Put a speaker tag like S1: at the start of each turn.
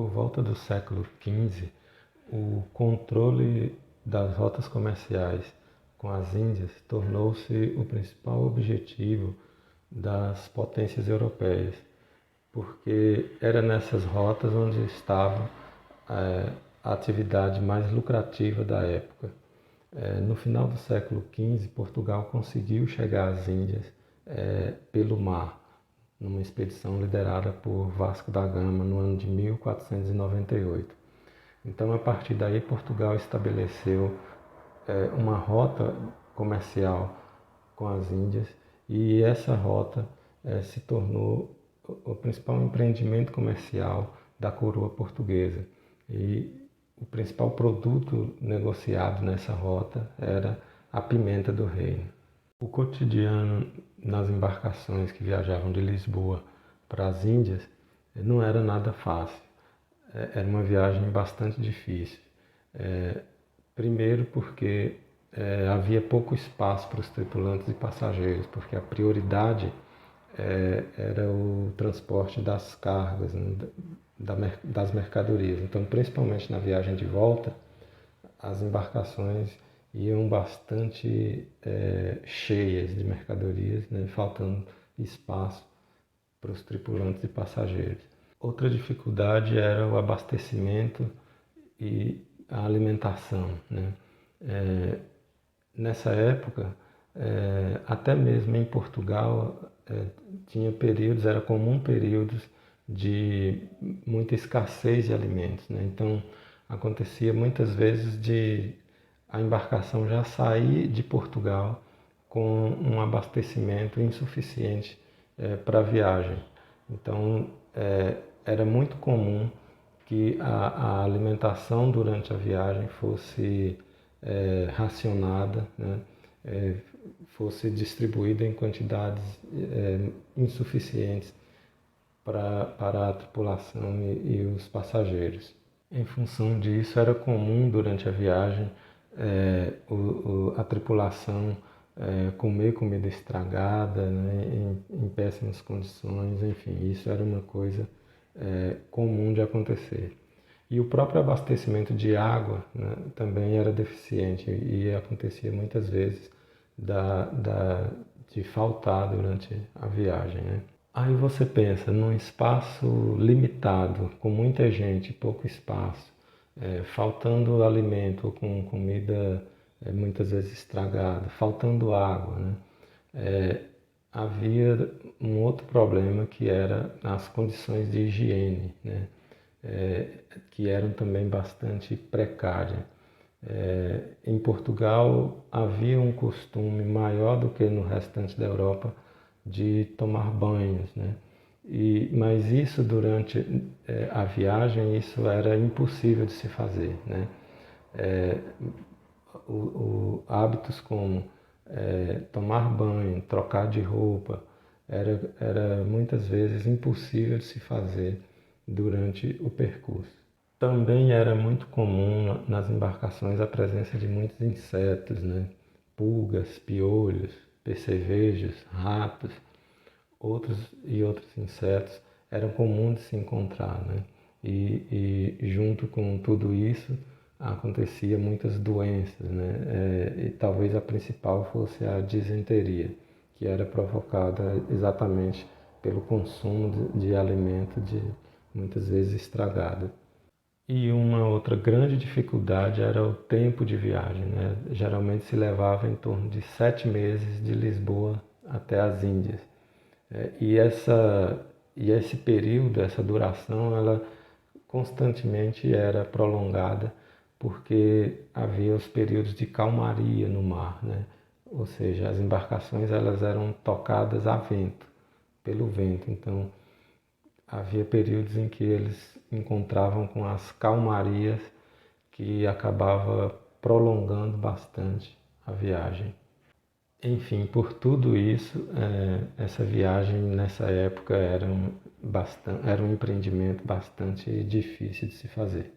S1: Por volta do século XV, o controle das rotas comerciais com as Índias tornou-se o principal objetivo das potências europeias, porque era nessas rotas onde estava a atividade mais lucrativa da época. No final do século XV, Portugal conseguiu chegar às Índias pelo mar, numa expedição liderada por Vasco da Gama no ano de 1498. Então, a partir daí, Portugal estabeleceu uma rota comercial com as Índias e essa rota se tornou o principal empreendimento comercial da coroa portuguesa. E o principal produto negociado nessa rota era a pimenta do reino. O cotidiano nas embarcações que viajavam de Lisboa para as Índias não era nada fácil. Era uma viagem bastante difícil. Primeiro porque havia pouco espaço para os tripulantes e passageiros, porque a prioridade era o transporte das cargas, né, das mercadorias. Então, principalmente na viagem de volta, as embarcações iam bastante cheias de mercadorias, né, faltando espaço para os tripulantes e passageiros. Outra dificuldade era o abastecimento e a alimentação, né? Nessa época, até mesmo em Portugal, tinha períodos, era comum períodos de muita escassez de alimentos, né? Então, acontecia muitas vezes de a embarcação já sair de Portugal com um abastecimento insuficiente para a viagem. Então, era muito comum que a alimentação durante a viagem fosse racionada, né? Fosse distribuída em quantidades insuficientes para a tripulação e os passageiros. Em função disso, era comum durante a viagem a tripulação comer comida estragada, né, em péssimas condições, enfim, isso era uma coisa comum de acontecer. E o próprio abastecimento de água, né, também era deficiente e acontecia muitas vezes de faltar durante a viagem, né? Aí você pensa, num espaço limitado, com muita gente, pouco espaço, faltando alimento ou com comida muitas vezes estragada, faltando água, né? Havia um outro problema que era as condições de higiene, né? Que eram também bastante precárias. Em Portugal havia um costume maior do que no restante da Europa de tomar banhos, né? Mas isso durante a viagem, isso era impossível de se fazer, né? Hábitos como tomar banho, trocar de roupa, era muitas vezes impossível de se fazer durante o percurso. Também era muito comum nas embarcações a presença de muitos insetos, né? Pulgas, piolhos, percevejos, ratos, outros insetos eram comuns de se encontrar, né? E junto com tudo isso acontecia muitas doenças, né? E talvez a principal fosse a disenteria, que era provocada exatamente pelo consumo de alimento muitas vezes estragado. E uma outra grande dificuldade era o tempo de viagem, né? Geralmente se levava em torno de 7 meses de Lisboa até as Índias. E esse período, essa duração, ela constantemente era prolongada porque havia os períodos de calmaria no mar, né? Ou seja, as embarcações elas eram tocadas a vento, pelo vento. Então, havia períodos em que eles encontravam com as calmarias que acabava prolongando bastante a viagem. Enfim, por tudo isso, essa viagem nessa época era um empreendimento bastante difícil de se fazer.